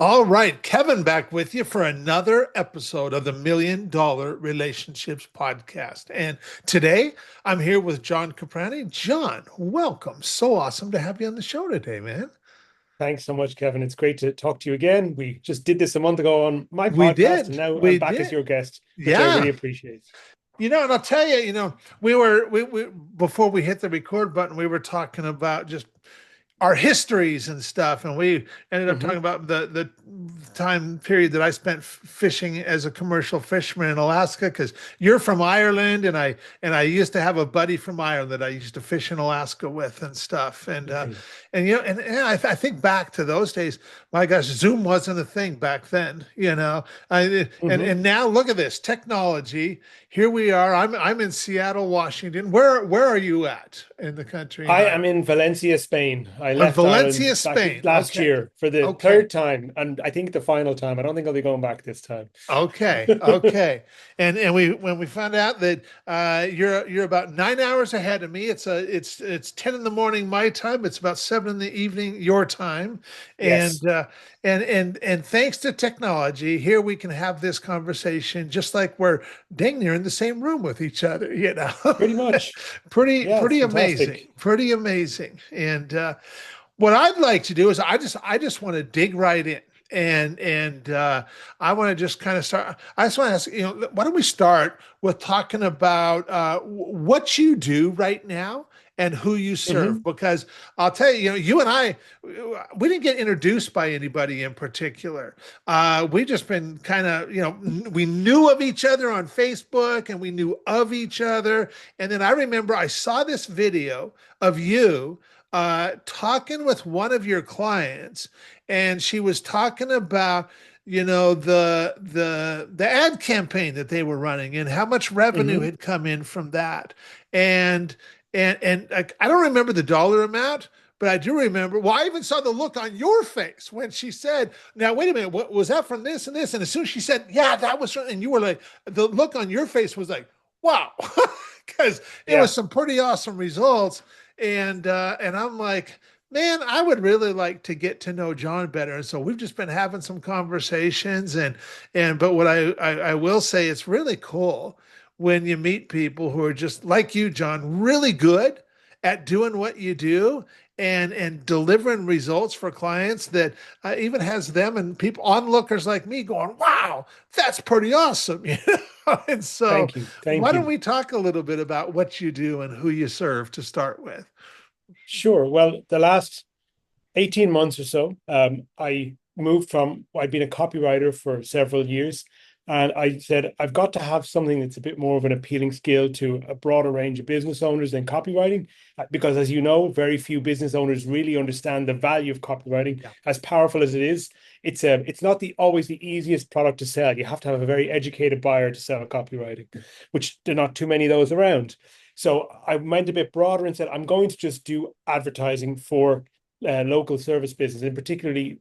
All right, Kevin back with you for another episode of the $1 Million Relationships Podcast. And today I'm here with John Caprani. John, welcome. So awesome to have you on the show today, man. Thanks so much, Kevin. It's great to talk to you again. We just did this a month ago on my We podcast, and did. now I'm We back as did. your guest, which I really Yeah. appreciate. And I'll tell you, we before we hit the record button, we were talking about just our histories and stuff, and we ended up talking Hmm. about the time period that I spent fishing as a commercial fisherman in Alaska. Because you're from Ireland, and I used to have a buddy from Ireland that I used to fish in Alaska with and stuff. Okay. And I think back to those days. My gosh, Zoom wasn't a thing back then. And Hmm. now look at this technology. Here we are. I'm in Seattle, Washington. Where are you at in the country in I Ireland? am in Valencia, Spain. I On left Valencia, Ireland back Spain. last Okay. year for the Okay. third time, and I think the final time. I don't think I'll be going back this time. Okay. Okay. And we when we found out that you're about 9 hours ahead of me. It's 10 in the morning my time. It's about 7 in the evening your time. Yes, And and thanks to technology, here we can have this conversation just like we're dang near in the same room with each other, you know. pretty much. Pretty Yeah, it's pretty amazing. fantastic. Pretty amazing. And what I'd like to do is I just want to dig right in. And I want to just kind of start. I just want to ask, why don't we start with talking about what you do right now and who you serve? Hmm. Because I'll tell you, you and I, we didn't get introduced by anybody in particular. We just been kind of, we knew of each other on Facebook and we knew of each other. And then I remember I saw this video of you talking with one of your clients, and she was talking about the ad campaign that they were running and how much revenue Hmm. had come in from that. And I don't remember the dollar amount, but I do remember. Well, I even saw the look on your face when she said, "Now wait a minute, what was that from this and this?" And as soon as she said, "Yeah, that was," and you were like, the look on your face was like, "Wow," because it was Yeah. some pretty awesome results. And I'm like, man, I would really like to get to know John better. And so we've just been having some conversations, and but what I will say, it's really cool when you meet people who are just like you, John, really good at doing what you do and delivering results for clients that even has them and people onlookers like me going, wow, that's pretty awesome. And so Thank you. why Thank don't you. we talk a little bit about what you do and who you serve to start with? Sure. Well, the last 18 months or so, I moved from, I'd been a copywriter for several years. And I said, I've got to have something that's a bit more of an appealing skill to a broader range of business owners than copywriting. Because as you know, very few business owners really understand the value of copywriting. Yeah. As powerful as it is, it's not always the easiest product to sell. You have to have a very educated buyer to sell copywriting, which there are not too many of those around. So I went a bit broader and said, I'm going to just do advertising for local service business, and particularly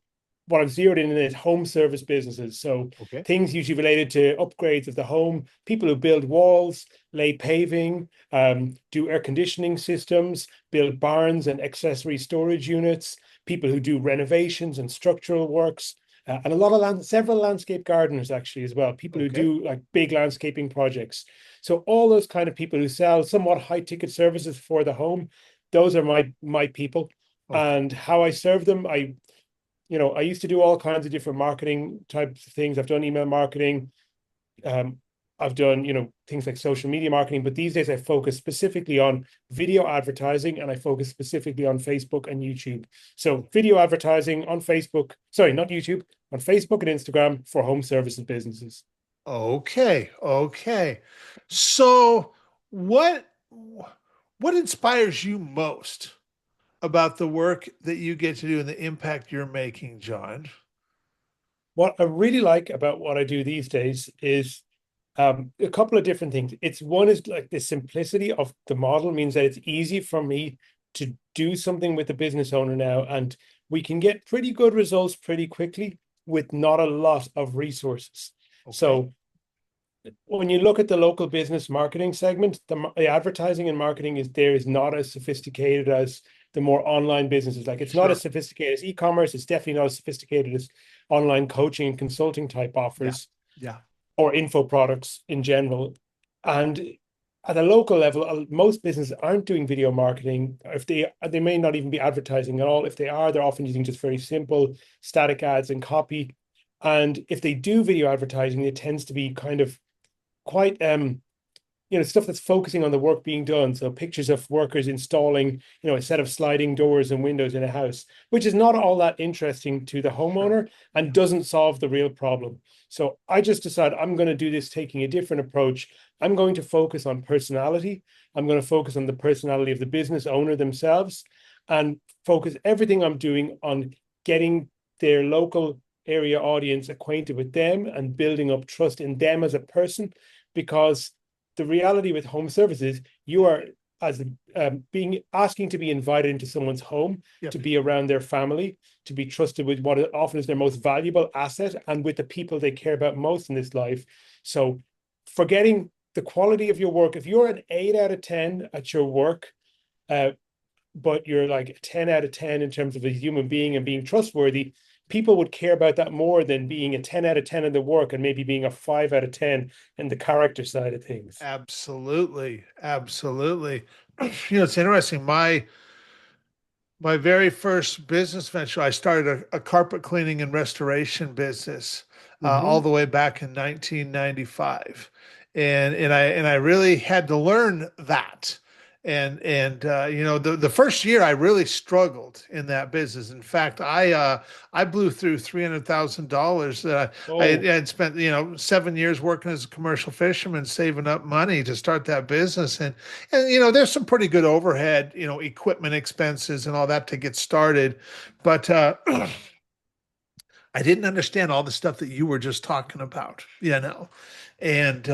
what I've zeroed in is home service businesses. So Okay. things usually related to upgrades of the home, people who build walls, lay paving, do air conditioning systems, build barns and accessory storage units, people who do renovations and structural works. And several landscape gardeners actually as well. People who Okay. do like big landscaping projects. So all those kind of people who sell somewhat high ticket services for the home, those are my people. Okay. And how I serve them, I used to do all kinds of different marketing types of things. I've done email marketing. Um, I've done, things like social media marketing, but these days I focus specifically on video advertising and I focus specifically on Facebook and YouTube. So video advertising on Facebook, sorry, not YouTube, on Facebook and Instagram for home services businesses. Okay. Okay. So what what inspires you most about the work that you get to do and the impact you're making, John? What I really like about what I do these days is a couple of different things. It's one is like the simplicity of the model means that it's easy for me to do something with the business owner now, and we can get pretty good results pretty quickly with not a lot of resources. Okay. So when you look at the local business marketing segment, the advertising and marketing is not as sophisticated as the more online businesses. Like it's not as Sure. sophisticated as e-commerce. It's definitely not as sophisticated as online coaching and consulting type Yeah. offers Yeah. or info products in general. And at a local level, most businesses aren't doing video marketing. If they may not even be advertising at all. If they are, they're often using just very simple static ads and copy. And if they do video advertising, it tends to be kind of quite stuff that's focusing on the work being done. So pictures of workers installing, a set of sliding doors and windows in a house, which is not all that interesting to the Sure. homeowner and doesn't solve the real problem. So I just decided I'm going to do this taking a different approach. I'm going to focus on personality. I'm going to focus on the personality of the business owner themselves and focus everything I'm doing on getting their local area audience acquainted with them and building up trust in them as a person, because the reality with home services, you are as being asking to be invited into someone's home, to Yep. be around their family, to be trusted with what often is their most valuable asset and with the people they care about most in this life. So forgetting the quality of your work, if you're an 8 out of 10 at your work, uh, but you're like a 10 out of 10 in terms of a human being and being trustworthy, people would care about that more than being a 10 out of 10 in the work and maybe being a 5 out of 10 in the character side of things. Absolutely. Absolutely. It's interesting. My very first business venture, I started a carpet cleaning and restoration business all Mm-hmm. the way back in 1995, and I really had to learn that. And the first year I really struggled in that business. In fact, I blew through $300,000 that I Oh, had spent 7 years working as a commercial fisherman, saving up money to start that business. And there's some pretty good overhead, equipment expenses and all that to get started. But I didn't understand all the stuff that you were just talking about. And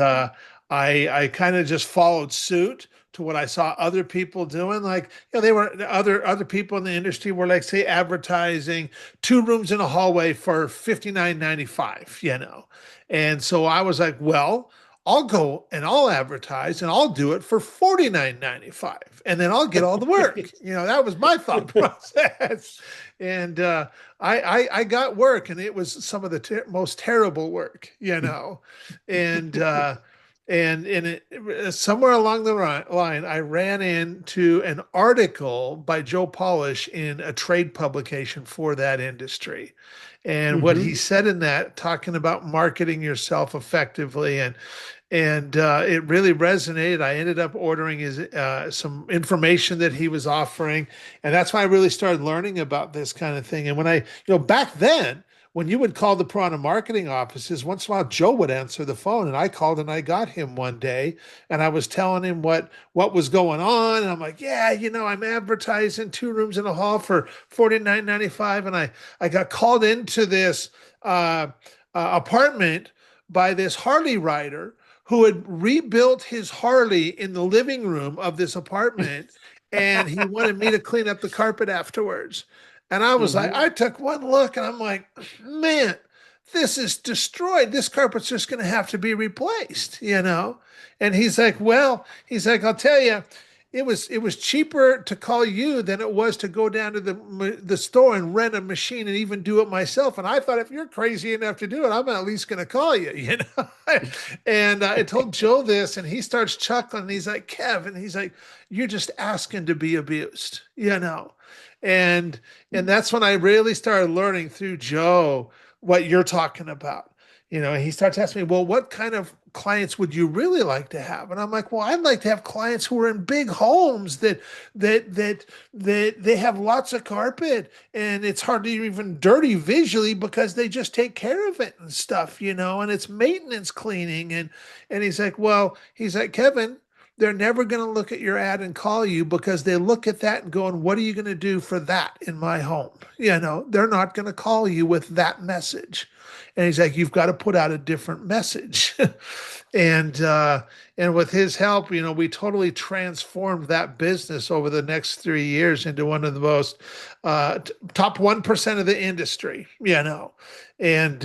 I kind of just followed suit to what I saw other people doing. Like, they were other people in the industry were like, say, advertising 2 rooms in a hallway for 59.95. And so I was like, well, I'll go and I'll advertise and I'll do it for 49.95, and then I'll get all the work. That was my thought process. And I got work, and it was some of the most terrible work. And somewhere along the line, I ran into an article by Joe Polish in a trade publication for that industry. And what he mm-hmm. said in that, talking about marketing yourself effectively, and it really resonated. I ended up ordering his some information that he was offering, and that's why I really started learning about this kind of thing. And back then, when you would call the Prana marketing offices, once in a while Joe would answer the phone, and I called and I got him one day, and I was telling him what was going on, and I'm like, yeah, I'm advertising 2 rooms in a hall for 49.95, and I got called into this apartment by this Harley rider who had rebuilt his Harley in the living room of this apartment, and he wanted me to clean up the carpet afterwards. And I was like, Mm-hmm. I took one look and I'm like, man, this is destroyed. This carpet's just going to have to be replaced. And he's like, I'll tell you, it was cheaper to call you than it was to go down to the store and rent a machine and even do it myself. And I thought, if you're crazy enough to do it, I'm at least going to call you. And I told Joe this, and he starts chuckling. He's like, Kevin, he's like, you're just asking to be abused. And that's when I really started learning through Joe what you're talking about. He starts asking me, well, what kind of clients would you really like to have? And I'm like, well, I'd like to have clients who are in big homes that they have lots of carpet, and it's hardly even dirty visually because they just take care of it and stuff, and it's maintenance cleaning. And he's like, Kevin, they're never going to look at your ad and call you because they look at that and going, what are you going to do for that in my home? They're not going to call you with that message. And he's like, you've got to put out a different message. And with his help, we totally transformed that business over the next 3 years into one of the most top 1% of the industry. And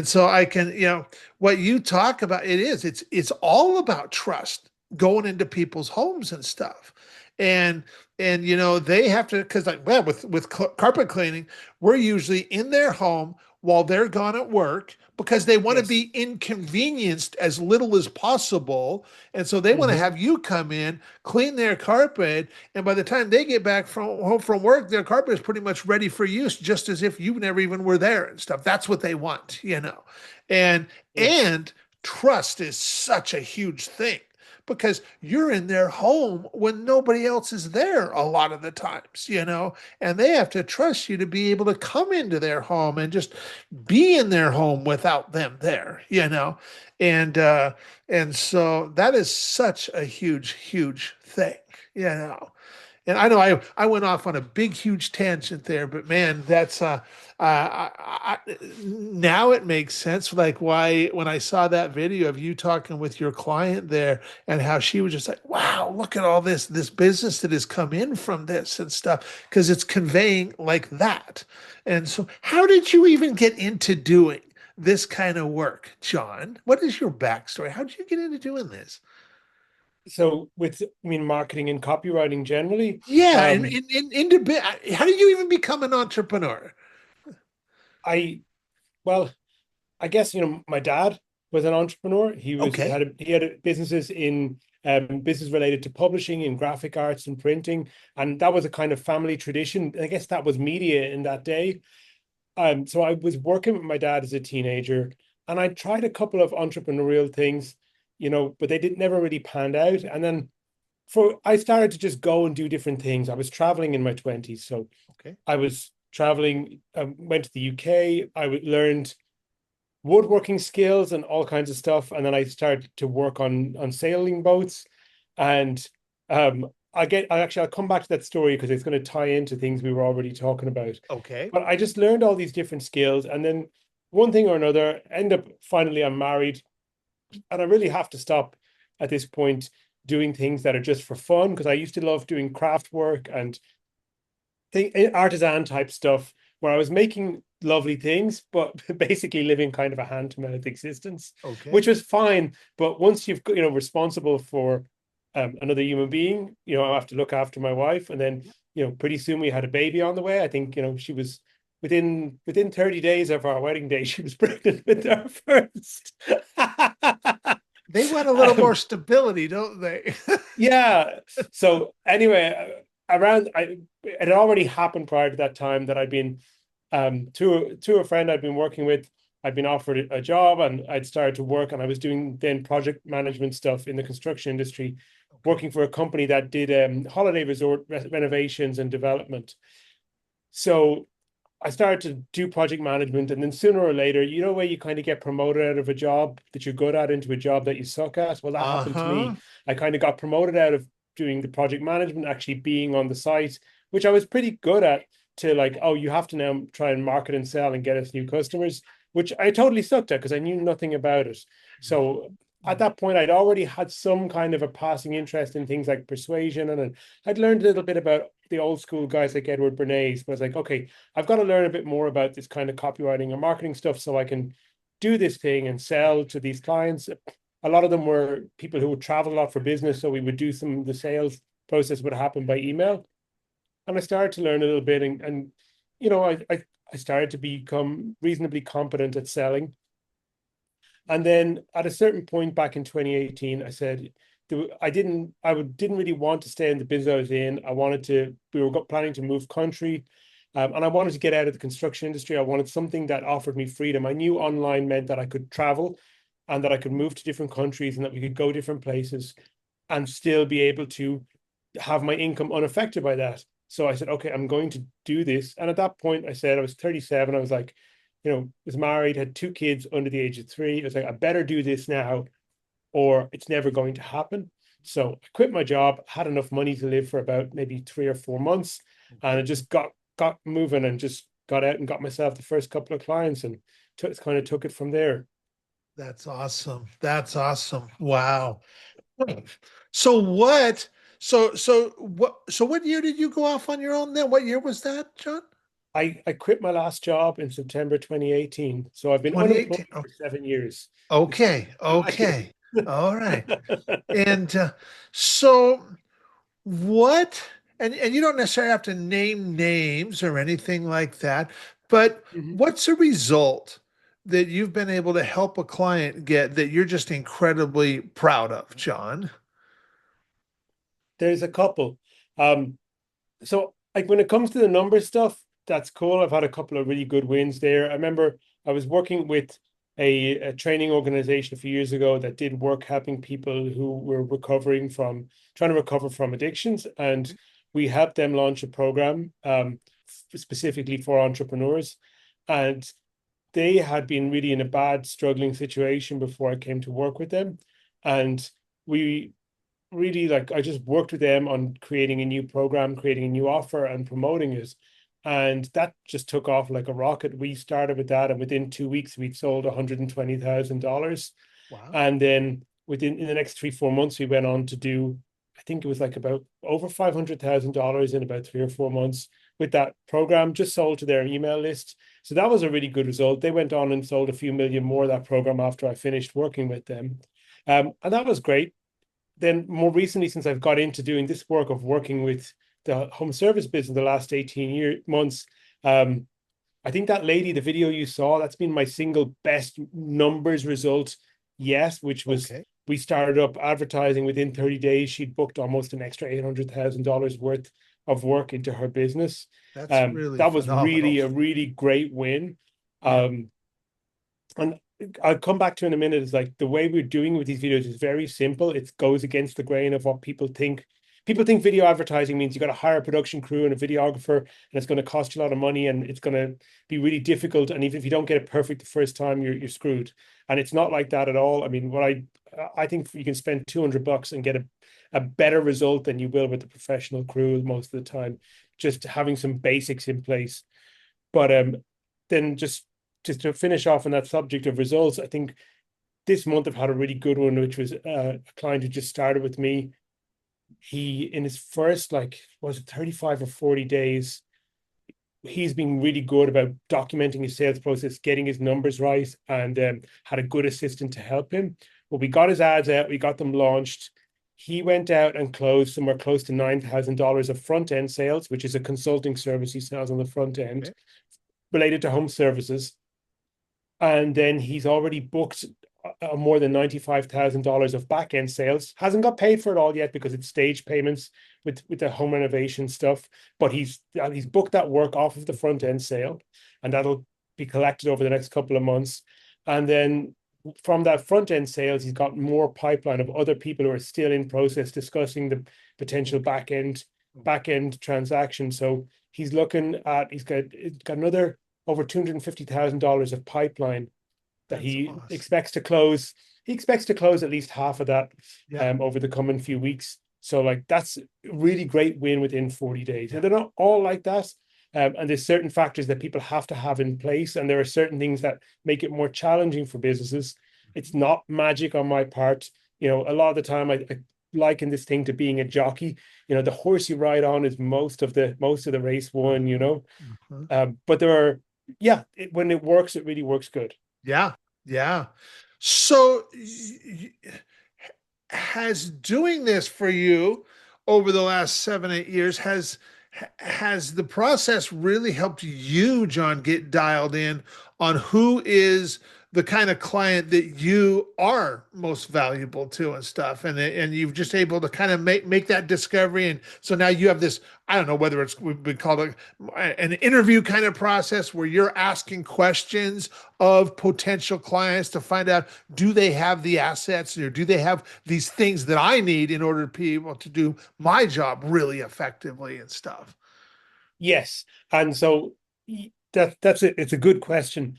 so I can, what you talk about, it's all about trust going into people's homes and stuff. and they have to, because like, well, with carpet cleaning, we're usually in their home while they're gone at work because they want to Yes. be inconvenienced as little as possible, and so they want to Hmm. have you come in, clean their carpet, and by the time they get back from home from work, their carpet is pretty much ready for use, just as if you never even were there and stuff. That's what they want. And Yes. and trust is such a huge thing because you're in their home when nobody else is there a lot of the times, and they have to trust you to be able to come into their home and just be in their home without them there. And so that is such a huge, huge thing. And I know I went off on a big, huge tangent there, but man, that's now it makes sense. Like why when I saw that video of you talking with your client there and how she was just like, "Wow, look at all this business that has come in from this and stuff," because it's conveying like that. And so, how did you even get into doing this kind of work, John? What is your backstory? How did you get into doing this? So with, I mean, marketing and copywriting generally, Yeah, and um, how did you even become an entrepreneur? I well, I guess my dad was an entrepreneur. Okay, He had businesses in business related to publishing and graphic arts and printing, and that was a kind of family tradition. I guess that was media in that day. So I was working with my dad as a teenager, and I tried a couple of entrepreneurial things, but they did never really panned out. And then for I started to just go and do different things. I was traveling in my 20s, so okay, I was traveling, went to the UK. learned woodworking skills and all kinds of stuff. And then I started to work on sailing boats. And I'll come back to that story because it's going to tie into things we were already talking about. okay. But I just learned all these different skills. And then one thing or another, end up finally I'm married. And I really have to stop at this point doing things that are just for fun because I used to love doing craft work and artisan type stuff where I was making lovely things, but basically living kind of a hand to mouth existence, which Okay. was fine. But once you've responsible for another human being, I have to look after my wife, and then pretty soon we had a baby on the way. I think she was within 30 days of our wedding day, she was pregnant with our first. They want a little more um, stability, don't they? yeah. So anyway, it had already happened prior to that time that I'd been to a friend I'd been working with. I'd been offered a job and I'd started to work, and I was doing then project management stuff in the construction industry, Okay. working for a company that did holiday resort renovations and development. So I started to do project management, and then sooner or later, where you kind of get promoted out of a job that you're good at into a job that you suck at. Well, that happened to Uh-huh. me. I kind of got promoted out of doing the project management, actually being on the site, which I was pretty good at, to like, oh, you have to now try and market and sell and get us new customers, which I totally sucked at because I knew nothing about it. So at that point, I'd already had some kind of a passing interest in things like persuasion, and I'd learned a little bit about the old school guys like Edward Bernays. But I was like, okay, I've got to learn a bit more about this kind of copywriting and marketing stuff so I can do this thing and sell to these clients. A lot of them were people who would travel a lot for business, so we would do some of the sales process would happen by email. And I started to learn a little bit, and I started to become reasonably competent at selling. And then at a certain point back in 2018, I said, didn't really want to stay in the business I was in. We were planning to move country. And I wanted to get out of the construction industry. I wanted something that offered me freedom. I knew online meant that I could travel and that I could move to different countries and that we could go different places and still be able to have my income unaffected by that. So I said, okay, I'm going to do this. And at that point, I said, I was 37. I was like, was married, had two kids under the age of three. I was like, I better do this now or it's never going to happen. So I quit my job, had enough money to live for about maybe 3 or 4 months. And I Okay. just got moving and just got out and got myself the first couple of clients and kind of took it from there. That's awesome. That's awesome. Wow. So what? So what year did you go off on your own then? What year was that, John? I quit my last job in September 2018. So I've been unemployed 2018. for 7 years. Okay. I can. Okay. All right. And so what, and you don't necessarily have to name names or anything like that, but Mhm. what's a result that you've been able to help a client get that you're just incredibly proud of, John? There's a couple. Um, so like when it comes to the number stuff, that's cool. I've had a couple of really good wins there. I remember I was working with a training organization a few years ago that did work helping people who were recovering from trying to recover from addictions, and we helped them launch a program specifically for entrepreneurs. And they had been really in a bad, struggling situation before I came to work with them. And we really like I just worked with them on creating a new program, creating a new offer and promoting it. And that just took off like a rocket. We started with that, and within 2 weeks, we'd sold $120,000. Wow. And then within in the next 3, 4 months, we went on to do, I think it was like about over $500,000 in about 3 or 4 months with that program, just sold to their email list. So that was a really good result. They went on and sold a few million more of that program after I finished working with them. And that was great. Then more recently, since I've got into doing this work of working with the home service business the last 18 months, I think that lady, the video you saw, that's been my single best numbers result yet, which was Okay. we started up advertising within 30 days. She'd booked almost an extra $800,000 worth of work into her business. That's really That was phenomenal. really a really great win. Yeah. Um, and I'll come back to in a minute. Is like the way we're doing with these videos is very simple. It goes against the grain of what people think. People think video advertising means you got to hire a production crew and a videographer, and it's going to cost you a lot of money, and it's going to be really difficult. And even if you don't get it perfect the first time, you're screwed. And it's not like that at all. I mean, I think you can spend $200 and get a better result than you will with the professional crew most of the time. Just having some basics in place. But then just to finish off on that subject of results, I think this month I've had a really good one, which was a client who just started with me. He in his first like was it 35 or 40 days, he's been really good about documenting his sales process, getting his numbers right, and had a good assistant to help him. But we got his ads out, we got them launched. He went out and closed somewhere close to $9,000 of front end sales, which is a consulting service he sells on the front end Okay. related to home services. And then he's already booked more than $95,000 of back end sales. Hasn't got paid for it all yet because it's stage payments with the home renovation stuff. But he's booked that work off of the front end sale, and that'll be collected over the next couple of months. And then from that front end sales, he's got more pipeline of other people who are still in process discussing the potential Okay. back end transaction. So he's got another over $250,000 of pipeline that That's he awesome. expects to close. He expects to close at least half of that Yeah. over the coming few weeks. So like that's a really great win within 40 days. And Yeah. they're not all like that. And there's certain factors that people have to have in place. And there are certain things that make it more challenging for businesses. It's not magic on my part. A lot of the time I liken this thing to being a jockey. The horse you ride on is most of the race won, Uh-huh. Uh-huh. but there are, yeah, when it works, it really works good. Yeah. Yeah. So has doing this for you over the last 7, 8 years has the process really helped you, John, get dialed in on who is the kind of client that you are most valuable to and stuff, and you've just able to kind of make that discovery, and so now you have this, I don't know whether it's we've been called an interview kind of process where you're asking questions of potential clients to find out, do they have the assets or do they have these things that I need in order to be able to do my job really effectively and stuff. Yes. And so that's it. It's a good question.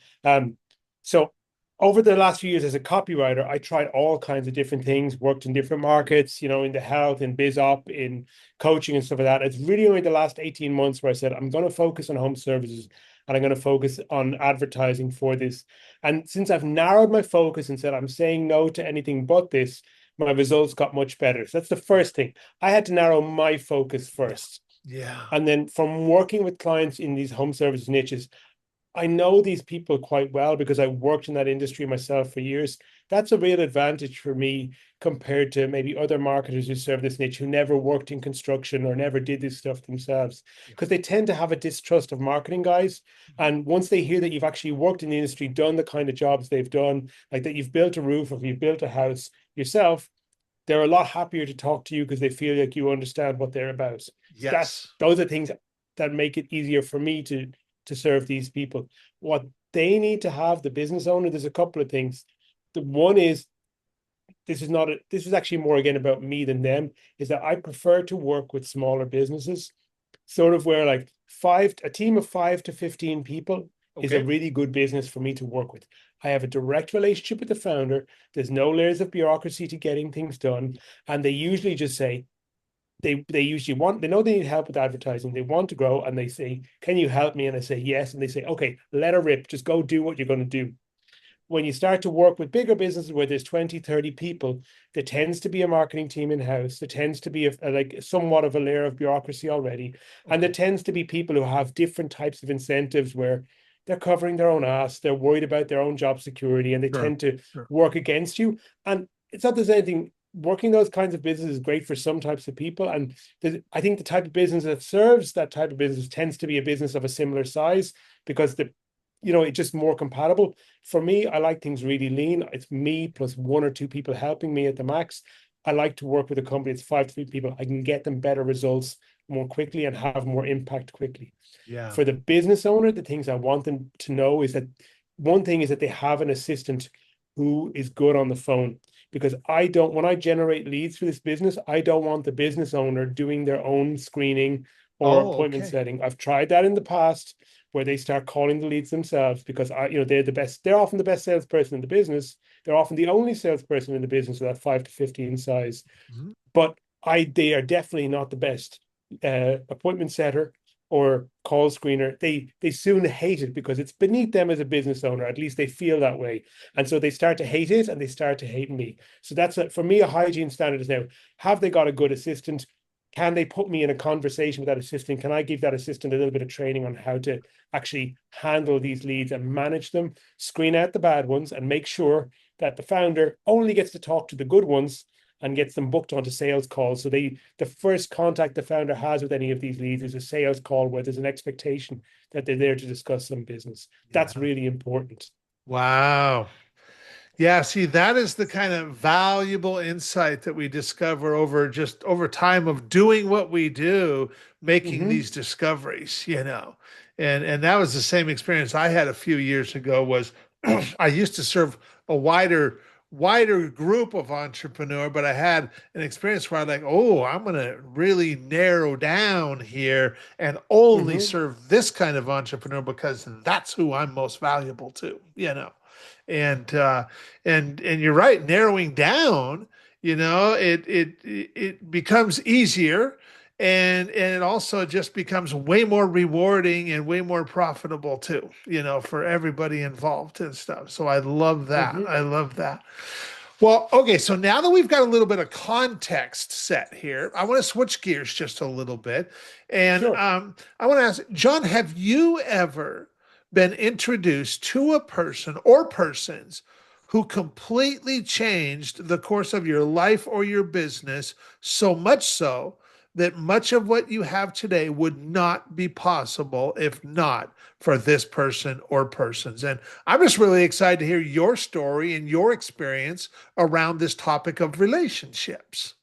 So over the last few years as a copywriter, I tried all kinds of different things, worked in different markets, in the health, in biz op, in coaching and stuff like that. It's really only the last 18 months where I said, I'm going to focus on home services and I'm going to focus on advertising for this. And since I've narrowed my focus and said, I'm saying no to anything but this, my results got much better. So that's the first thing. I had to narrow my focus Yeah. first. Yeah. And then from working with clients in these home service niches, I know these people quite well because I worked in that industry myself for years. That's a real advantage for me compared to maybe other marketers who serve this niche who never worked in construction or never did this stuff themselves, Yeah. because they tend to have a distrust of marketing guys. And once they hear that you've actually worked in the industry, done the kind of jobs they've done, like that you've built a roof or you've built a house yourself, they're a lot happier to talk to you because they feel like you understand what they're about. So that's Yes. those are things that make it easier for me to serve these people. What they need to have, the business owner, there's a couple of things. The one is, this is actually more again about me than them, is that I prefer to work with smaller businesses, sort of where like a team of 5 to 15 people is a Okay. really good business for me to work with. I have a direct relationship with the founder. There's no layers of bureaucracy to getting things done. And they usually just say, they usually want, they know they need help with advertising, they want to grow, and they say, can you help me? And I say yes, and they say, okay, let her rip, just go do what you're going to do. When you start to work with bigger businesses where there's 20, 30 people, there tends to be a marketing team in house. There tends to be like somewhat of a layer of bureaucracy already. And there Okay. tends to be people who have different types of incentives where they're covering their own ass, they're worried about their own job security, and they Sure. tend to Sure. work against you. And it's not there's anything, working those kinds of businesses is great for some types of people. And I think the type of business that serves that type of business tends to be a business of a similar size because it's just more compatible. For me, I like things really lean. It's me plus one or two people helping me at the max. I like to work with a company that's 5 to 3 people. I can get them better results more quickly and have more impact quickly. Yeah. For the business owner, the things I want them to know is that one thing is that they have an assistant who is good on the phone. Because when I generate leads for this business, I don't want the business owner doing their own screening or Oh, appointment okay. setting. I've tried that in the past where they start calling the leads themselves because they're the best, they're often the best salesperson in the business. They're often the only salesperson in the business of that 5 to 15 size. Mhm. But they are definitely not the best appointment setter or call screener. They soon hate it because it's beneath them as a business owner. At least they feel that way, and so they start to hate it, and they start to hate me. So that's for me a hygiene standard is now: have they got a good assistant? Can they put me in a conversation with that assistant? Can I give that assistant a little bit of training on how to actually handle these leads and manage them, screen out the bad ones, and make sure that the founder only gets to talk to the good ones and gets them booked onto sales calls. So the first contact the founder has with any of these leads is a sales call where there's an expectation that they're there to discuss some business. Yeah. That's really important. Wow. Yeah, see, that is the kind of valuable insight that we discover over time of doing what we do, making Mm-hmm. these discoveries. And that was the same experience I had a few years ago was I used to serve a wider group of entrepreneur, but I had an experience where I like, oh, I'm gonna really narrow down here and only Mm-hmm. serve this kind of entrepreneur because that's who I'm most valuable to. And and you're right, narrowing down, it becomes easier, and it also just becomes way more rewarding and way more profitable too, for everybody involved and stuff. So I love that. Mm-hmm. I love that. Well, okay, so now that we've got a little bit of context set here, I want to switch gears just a little bit. And Sure. I want to ask, John, have you ever been introduced to a person or persons who completely changed the course of your life or your business, so much so that much of what you have today would not be possible if not for this person or persons? And I'm just really excited to hear your story and your experience around this topic of relationships.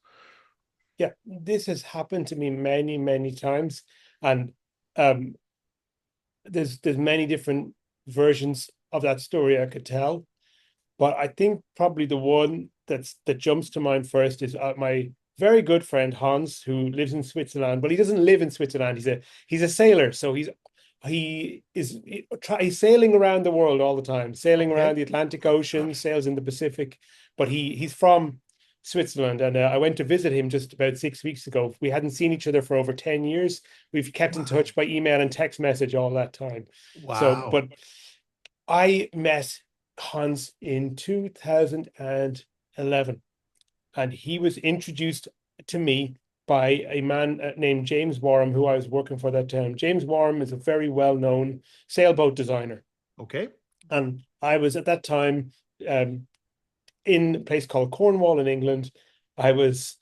Yeah, this has happened to me many, many times. And um, there's many different versions of that story I could tell. But I think probably the one that jumps to mind first is my very good friend Hans, who lives in Switzerland. But he doesn't live in Switzerland. He's a sailor, so he's sailing around the world all the time, sailing Okay. around the Atlantic Ocean, sails in the Pacific. But he's from Switzerland, and I went to visit him just about 6 weeks ago. We hadn't seen each other for over 10 years. We've kept in Wow. touch by email and text message all that time. So, Wow. but I met Hans in 2011, and he was introduced to me by a man named James Warham, who I was working for that time. James Warham is a very well-known sailboat designer. Okay. And I was at that time um, in a place called Cornwall in England. I was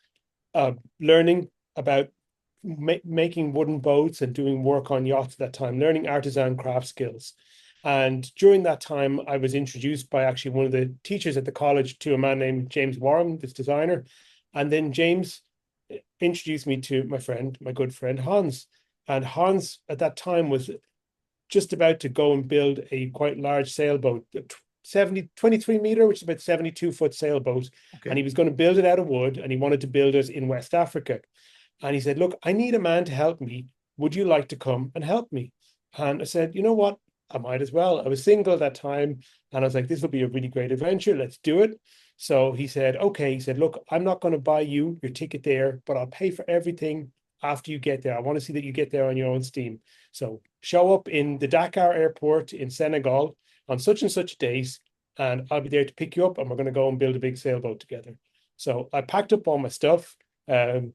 learning about making wooden boats and doing work on yachts at that time, learning artisan craft skills. And during that time, I was introduced by actually one of the teachers at the college to a man named James Warham, this designer. And then James introduced me to my friend, my good friend Hans. And Hans at that time was just about to go and build a quite large sailboat, 23 meter, which is about 72-foot sailboat. And Okay. he was going to build it out of wood, and he wanted to build it in West Africa. And he said, look, I need a man to help me. Would you like to come and help me? And I said, you know what? I might as well. I was single at that time. And I was like, this will be a really great adventure. Let's do it. So he said, okay. He said, look, I'm not going to buy you your ticket there, but I'll pay for everything after you get there. I want to see that you get there on your own steam. So show up in the Dakar airport in Senegal on such and such days, and I'll be there to pick you up, and we're going to go and build a big sailboat together. So I packed up all my stuff, and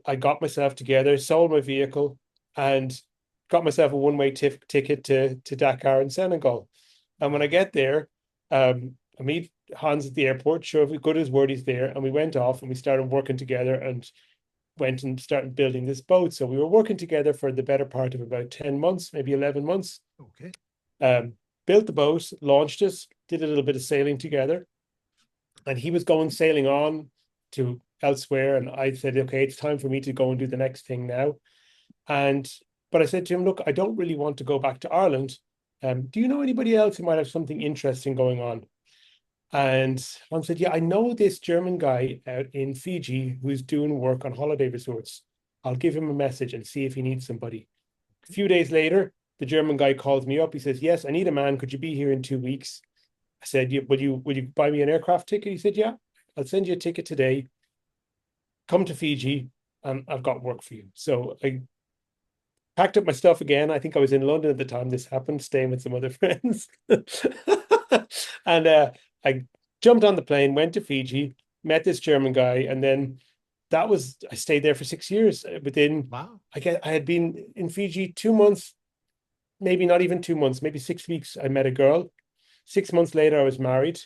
I got myself together, sold my vehicle, and got myself a one-way ticket to Dakar in Senegal. And when I get there, I meet Hans at the airport, sure, if we good his word, he's there. And we went off and we started working together and went and started building this boat. So we were working together for the better part of about 10 months, maybe 11 months. Okay. Built the boat, launched it, did a little bit of sailing together. And he was going sailing on to elsewhere. And I said, okay, it's time for me to go and do the next thing now. But I said to him, look, I don't really want to go back to Ireland. Do you know anybody else who might have something interesting going on? And Hans said, yeah, I know this German guy out in Fiji who's doing work on holiday resorts. I'll give him a message and see if he needs somebody. A few days later, the German guy calls me up. He says, yes, I need a man. Could you be here in 2 weeks? I said, will you buy me an aircraft ticket? He said, yeah, I'll send you a ticket today. Come to Fiji and I've got work for you. So I packed up my stuff again. I think I was in London at the time this happened, staying with some other friends. And I jumped on the plane, went to Fiji, met this German guy, and then I stayed there for 6 years. Within, Wow. I had been in Fiji 2 months, maybe not even 2 months, maybe 6 weeks. I met a girl. 6 months later, I was married.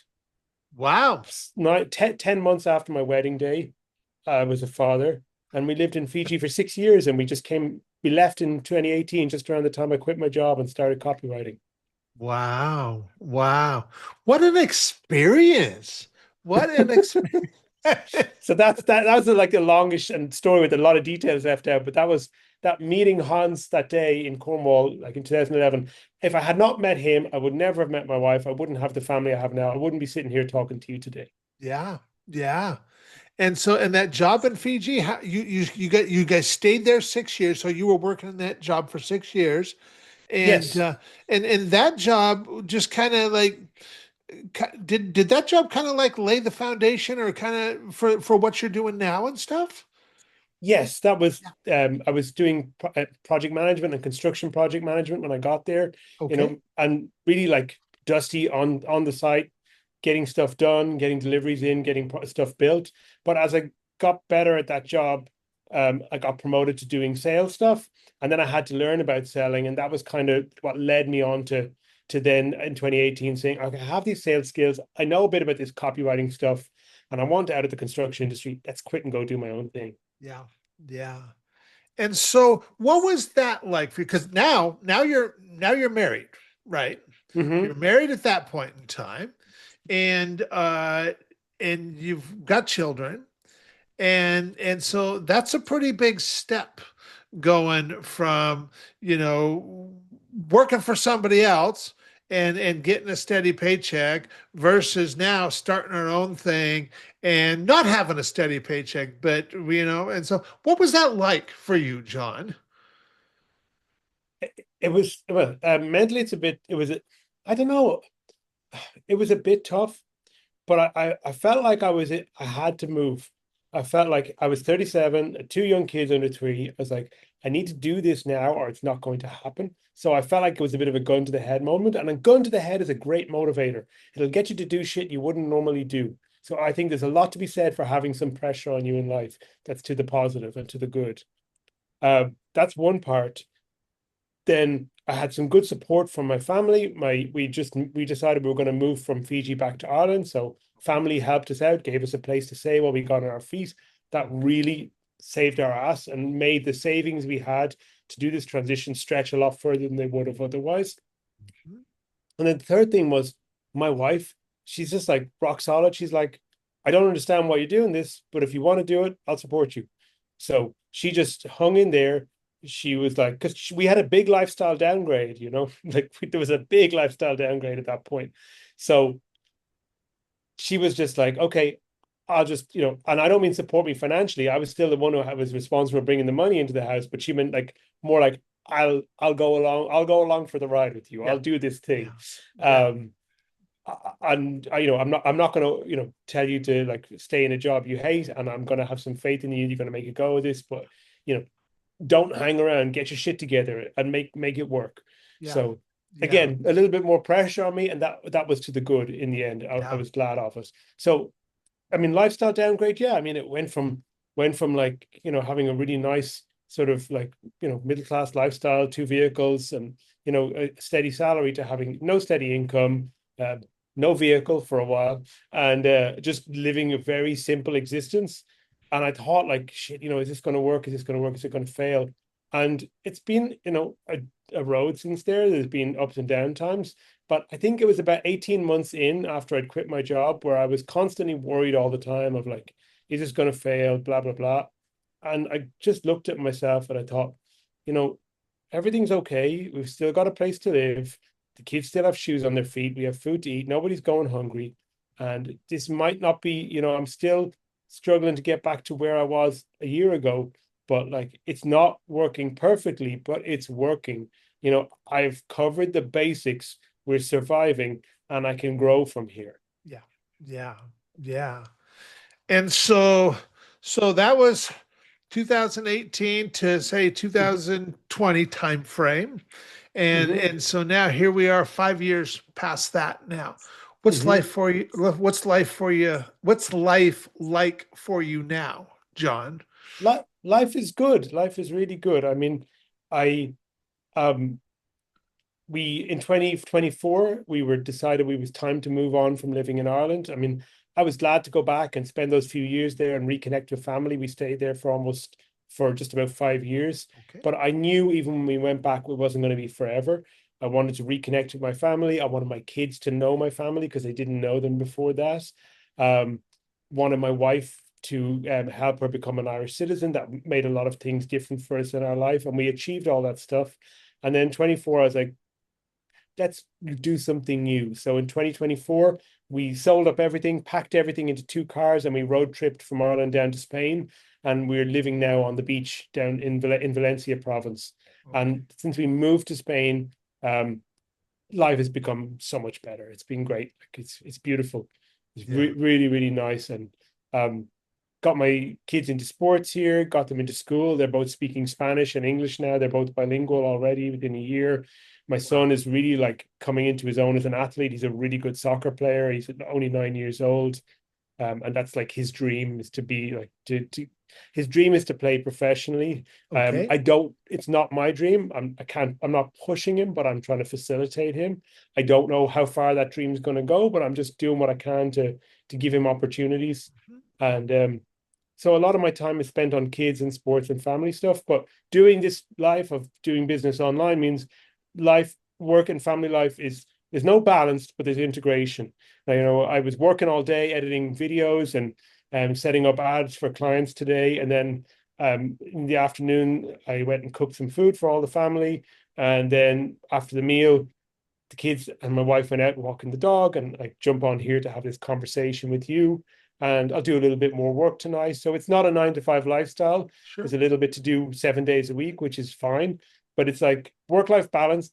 Wow. 10 months after my wedding day, I was a father, and we lived in Fiji for 6 years, and we left in 2018, just around the time I quit my job and started copywriting. Wow. Wow. What an experience. What an experience. So that was like the longest and story with a lot of details left out. But that was that meeting Hans that day in Cornwall, like in 2011. If I had not met him, I would never have met my wife. I wouldn't have the family I have now. I wouldn't be sitting here talking to you today. Yeah. Yeah. And so, and that job in Fiji, how you guys stayed there 6 years. So you were working in that job for 6 years, and Yes. and that job just kind of like did that job kind of like lay the foundation or kind of for what you're doing now and stuff? Yes, that was I was doing project management and construction project management when I got there, Okay. and really like dusty on the site, getting stuff done, getting deliveries in, getting stuff built. But as I got better at that job, I got promoted to doing sales stuff, and then I had to learn about selling, and that was kind of what led me on to then in 2018 saying, okay, I have these sales skills. I know a bit about this copywriting stuff, and I want out of the construction industry. Let's quit and go do my own thing. Yeah. Yeah. And so what was that like for you? Because now you're married, right? You're Hmm. married at that point in time, and and you've got children, and so that's a pretty big step going from working for somebody else and getting a steady paycheck versus now starting our own thing and not having a steady paycheck, but and so what was that like for you, John? It was well, mentally it's a bit. I don't know. It was a bit tough, but I felt like I had to move. I felt like I was 37, two young kids under three. I was like, I need to do this now, or it's not going to happen. So I felt like it was a bit of a gun to the head moment. And a gun to the head is a great motivator. It'll get you to do shit you wouldn't normally do. So I think there's a lot to be said for having some pressure on you in life that's to the positive and to the good. That's one part. Then I had some good support from my family. We decided we were going to move from Fiji back to Ireland. So family helped us out, gave us a place to stay while we got on our feet. That really saved our ass and made the savings we had to do this transition stretch a lot further than they would have otherwise. Mhm. And then the third thing was my wife. She's just like rock solid. She's like, I don't understand why you're doing this, but if you want to do it, I'll support you. So she just hung in there. She was like, because we had a big lifestyle downgrade, like there was a big lifestyle downgrade at that point. So she was just like, okay, I'll just, and I don't mean support me financially. I was still the one who was responsible for bringing the money into the house, but she meant like more like I'll go along for the ride with you. Yeah. I'll do this Yeah. thing. Yeah. Um, and I'm not going to tell you to like stay in a job you hate, and I'm going to have some faith in you. You're going to make a go of this, but you know don't hang around. Get your shit together and make it work. Yeah. So Yeah. again, a little bit more pressure on me, and that was to the good in the end. I Yeah. was glad of it. So I mean, lifestyle downgrade. Yeah, I mean, it went from like having a really nice sort of like middle class lifestyle, two vehicles, and a steady salary to having no steady income, uh, no vehicle for a while, and just living a very simple existence. And I thought, like, shit, is this going to work? Is this going to work? Is it going to fail? And it's been, a road since there. There's been ups and down times, but I think it was about 18 months in after I'd quit my job where I was constantly worried all the time of like, is this going to fail? Blah, blah, blah. And I just looked at myself and I thought, you know, everything's okay. We've still got a place to live. The kids still have shoes on their feet. We have food to eat. Nobody's going hungry. And this might not be, I'm still struggling to get back to where I was a year ago, but like it's not working perfectly, but it's working. I've covered the basics. We're surviving, and I can grow from here. Yeah. Yeah. Yeah. And so that was 2018 to say 2020 time frame. Mhm, And so now here we are 5 years past that now. What's mhm. life for you? What's life for you? What's life like for you now, John? Life is good. Life is really good. I mean, I um we in 2024 we were decided we was time to move on from living in Ireland. I mean, I was glad to go back and spend those few years there and reconnect with family. We stayed there for just about 5 years. Okay. But I knew even when we went back, it wasn't going to be forever. I wanted to reconnect with my family. I wanted my kids to know my family because they didn't know them before that. Um, Wanted my wife to help her become an Irish citizen. That made a lot of things different for us in our life, and we achieved all that stuff. And then 24, I was like, let's do something new. So in 2024, we sold up everything, packed everything into two cars, and we road tripped from Ireland down to Spain. And we're living now on the beach down in Valencia province. Okay. And since we moved to Spain, um, life has become so much better. It's been great. Like it's beautiful. It's Yeah. really, really nice. And um, got my kids into sports here, got them into school. They're both speaking Spanish and English now. They're both bilingual already within a year. My Wow. son is really like coming into his own as an athlete. He's a really good soccer player. He's only 9 years old. And that's like his dream is to be like to his dream is to play professionally. Okay. I don't, it's not my dream. I'm not pushing him, but I'm trying to facilitate him. I don't know how far that dream is going to go, but I'm just doing what I can to give him opportunities. Mhm. And so a lot of my time is spent on kids and sports and family stuff. But doing this life of doing business online means work and family life is there's no balance, but there's integration. Now, I was working all day editing videos and setting up ads for clients today. And then in the afternoon, I went and cooked some food for all the family. And then after the meal, the kids and my wife went out walking the dog, and I jump on here to have this conversation with you. And I'll do a little bit more work tonight. So it's not a 9 to 5 lifestyle. Sure. There's a little bit to do 7 days a week, which is fine. But it's like work-life balance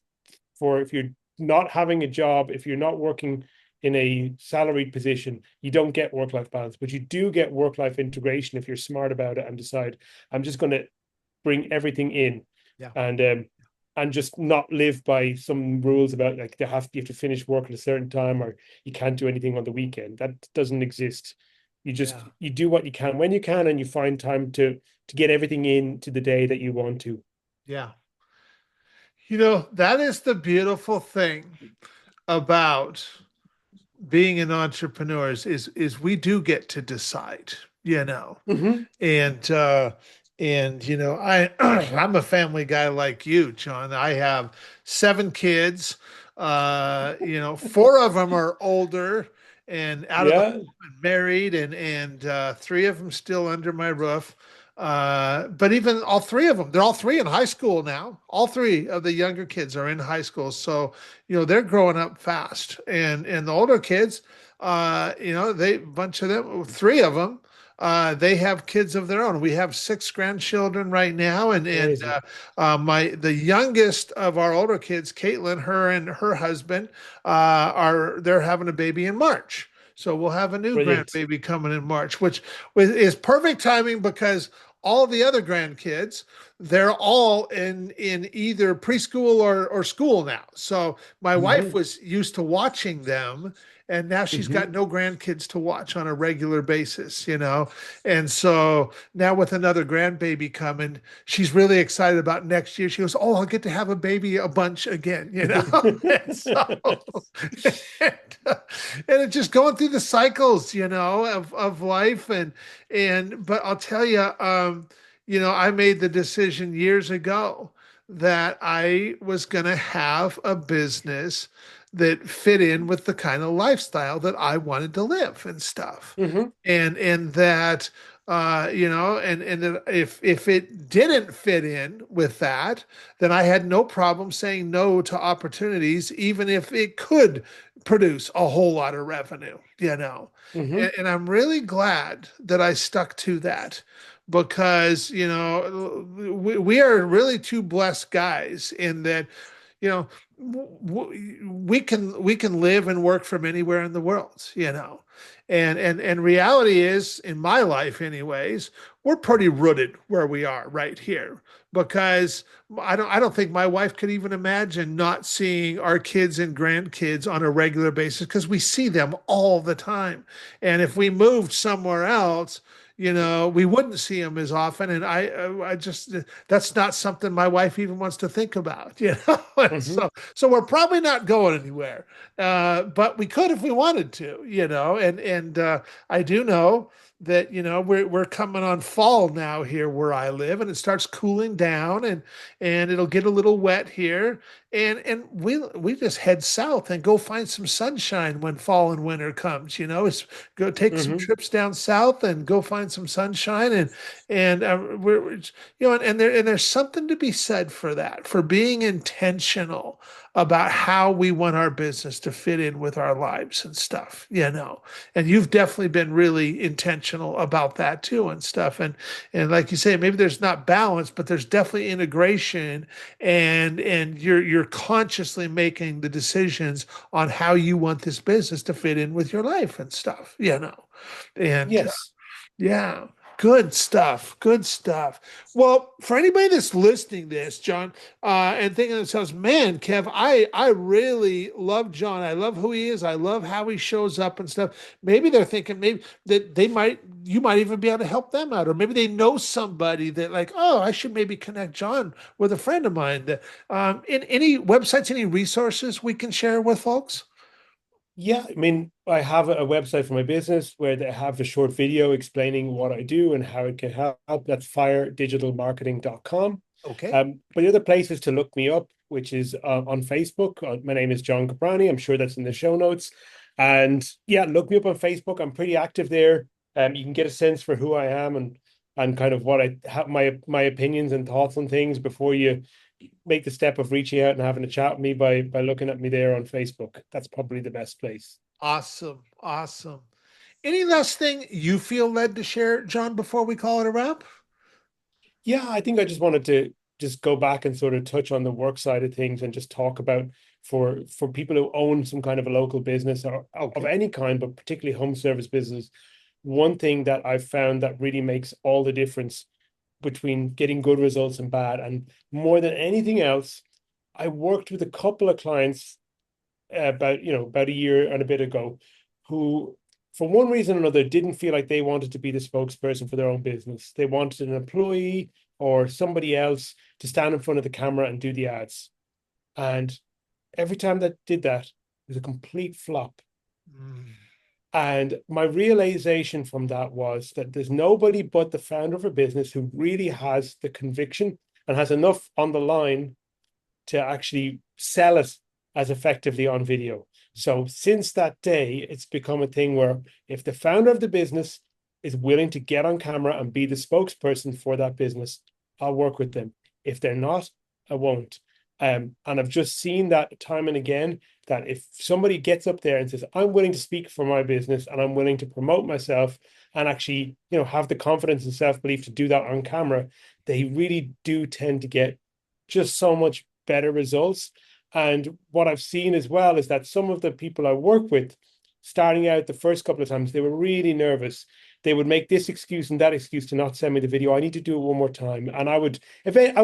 for if you're not having a job, if you're not working in a salaried position, you don't get work-life balance, but you do get work-life integration if you're smart about it and decide, I'm just going to bring everything in Yeah. and just not live by some rules about like you have to finish work at a certain time or you can't do anything on the weekend. That doesn't exist. Yeah. You do what you can when you can, and you find time to get everything into the day that you want to. Yeah. That is the beautiful thing about being an entrepreneur is we do get to decide, you know. Hmm. And I I'm a family guy like you, John. I have 7 kids. Four of them are older and out of the Yeah, home and married, and three of them still under my roof. But even all three of them, they're all three in high school now. All three of the younger kids are in high school, so they're growing up fast. And the older kids, they bunch of them, three of them, they have kids of their own. We have 6 grandchildren right now, and amazing, my the youngest of our older kids, Caitlin, her and her husband, they're having a baby in March. So we'll have a new brilliant. grandbaby coming in March, which is perfect timing because all the other grandkids, they're all in either preschool or school now. So my wife Hmm. was used to watching them, and now she's got Hmm. no grandkids to watch on a regular basis. And so now with another grandbaby coming, she's really excited about next year. She goes, "Oh, I'll get to have a baby a bunch again." And so and, uh, and it's just going through the cycles of life but I'll tell you, I made the decision years ago that I was going to have a business that fit in with the kind of lifestyle that I wanted to live and stuff. Hmm. And that and that if it didn't fit in with that, then I had no problem saying no to opportunities, even if it could produce a whole lot of revenue. Hmm. And I'm really glad that I stuck to that because we are really two blessed guys in that you know we can live and work from anywhere in the world. And reality is, in my life anyways, we're pretty rooted where we are right here because I don't think my wife could even imagine not seeing our kids and grandkids on a regular basis because we see them all the time. And if we moved somewhere else, we wouldn't see them as often. And I just, that's not something my wife even wants to think about. And Hmm. so we're probably not going anywhere. But we could if we wanted to. And I do know that we're coming on fall now here where I live, and it starts cooling down, and it'll get a little wet here, and we just head south and go find some sunshine when fall and winter comes. It's go take some Hmm. trips down south and go find some sunshine, and there's something to be said for that, for being intentional about how we want our business to fit in with our lives and stuff. And you've definitely been really intentional about that too and stuff. And like you say, maybe there's not balance, but there's definitely integration, and you're consciously making the decisions on how you want this business to fit in with your life and stuff. And Yes. yeah, good stuff. Good stuff. Well, for anybody that's listening to this, John, and thinking to themselves, man, Kev, I really love John. I love who he is. I love how he shows up and stuff. Maybe they're thinking maybe that you might even be able to help them out, or maybe they know somebody that like, oh, I should maybe connect John with a friend of mine. In any websites, any resources we can share with folks? Yeah, I mean, I have a website for my business where they have a short video explaining what I do and how it can help. That's firedigitalmarketing.com. Okay. But the other place is to look me up, which is on Facebook. My name is John Caprani. I'm sure that's in the show notes. And yeah, look me up on Facebook. I'm pretty active there. You can get a sense for who I am and kind of what I have my opinions and thoughts on things before you make the step of reaching out and having a chat with me by looking at me there on Facebook. That's probably the best place. Awesome. Awesome. Any last thing you feel led to share, John, before we call it a wrap? Yeah, I think I just wanted to just go back and sort of touch on the work side of things and just talk about for people who own some kind of a local business or of Okay. any kind, but particularly home service business. One thing that I've found that really makes all the difference between getting good results and bad, and more than anything else, I worked with a couple of clients about a year and a bit ago who for one reason or another, didn't feel like they wanted to be the spokesperson for their own business. They wanted an employee or somebody else to stand in front of the camera and do the ads. And every time that did that, it was a complete flop. Mm. And my realization from that was that there's nobody but the founder of a business who really has the conviction and has enough on the line to actually sell it as effectively on video. So since that day, it's become a thing where if the founder of the business is willing to get on camera and be the spokesperson for that business, I'll work with them. If they're not, I won't. And I've just seen that time and again, that if somebody gets up there and says, I'm willing to speak for my business and I'm willing to promote myself and actually, have the confidence and self-belief to do that on camera, they really do tend to get just so much better results. And what I've seen as well is that some of the people I work with, starting out the first couple of times, they were really nervous. They would make this excuse and that excuse to not send me the video. I need to do it one more time. And I would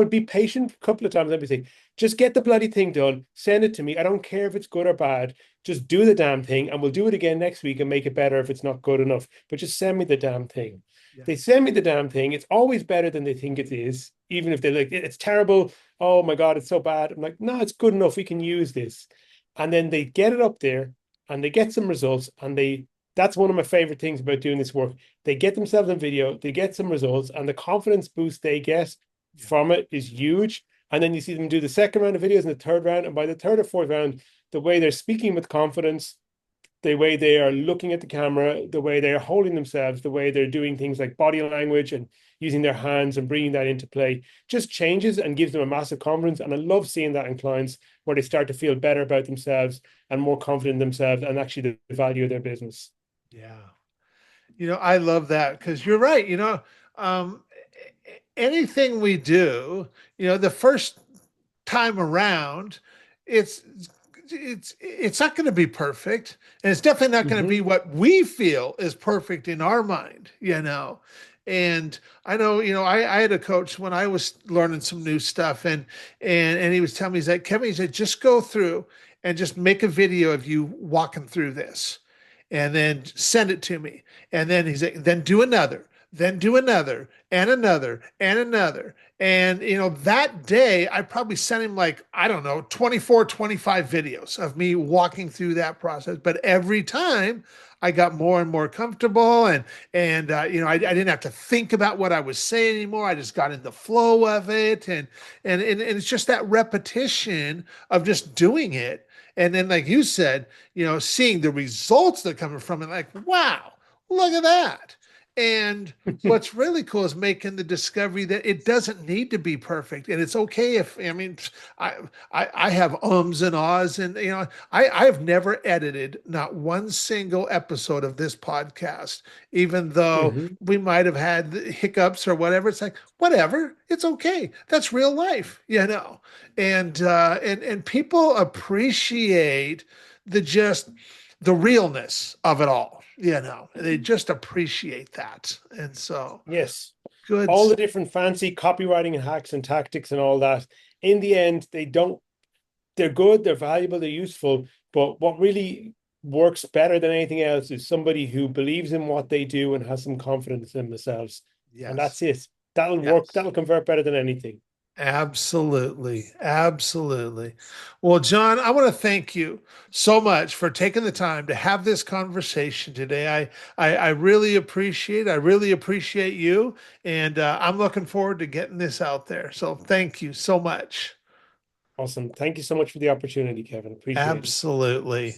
be patient a couple of times. I'd be saying, just get the bloody thing done, send it to me. I don't care if it's good or bad. Just do the damn thing, and we'll do it again next week and make it better if it's not good enough. But just send me the damn thing. Yeah. They send me the damn thing. It's always better than they think it is, even if they're like, it's terrible. Oh my God, it's so bad. I'm like, no, it's good enough. We can use this. And then they get it up there and they get some results. And that's one of my favorite things about doing this work. They get themselves in video, they get some results, and the confidence boost they get Yeah. from it is huge. And then you see them do the second round of videos and the third round. And by the third or fourth round, the way they're speaking with confidence, the way they are looking at the camera, the way they're holding themselves, the way they're doing things like body language and using their hands and bringing that into play just changes and gives them a massive confidence. And I love seeing that in clients where they start to feel better about themselves and more confident in themselves and actually the value of their business. Yeah. I love that because you're right. Um, Anything we do, the first time around, it's it's not going to be perfect, and it's definitely not going to be Mm-hmm. what we feel is perfect in our mind. And I know, I had a coach when I was learning some new stuff, and he was telling me, he's like, Kevin, he said, just go through and just make a video of you walking through this, and then send it to me. And then he's like, then do another, then do another, and another, and another. And, that day I probably sent him like, I don't know, 24, 25 videos of me walking through that process. But every time I got more and more comfortable, and I didn't have to think about what I was saying anymore. I just got in the flow of it. And it's just that repetition of just doing it. And then, like you said, seeing the results that are coming from it, like, wow, look at that. And what's really cool is making the discovery that it doesn't need to be perfect, and it's okay if, I mean, I have ums and ahs, and I have never edited not one single episode of this podcast, even though Mm-hmm. we might have had hiccups or whatever. It's like, whatever, it's okay. That's real life. And people appreciate just the realness of it all. They just appreciate that. And so, Yes. good. All the different fancy copywriting hacks and tactics and all that. In the end, they're good, they're valuable, they're useful. But what really works better than anything else is somebody who believes in what they do and has some confidence in themselves. And Yes. that's it. That'll work. Yes. That'll convert better than anything. Absolutely. Absolutely. Well, John, I want to thank you so much for taking the time to have this conversation today. I really appreciate you. And I'm looking forward to getting this out there. So thank you so much. Awesome. Thank you so much for the opportunity, Kevin. Appreciate it. Absolutely.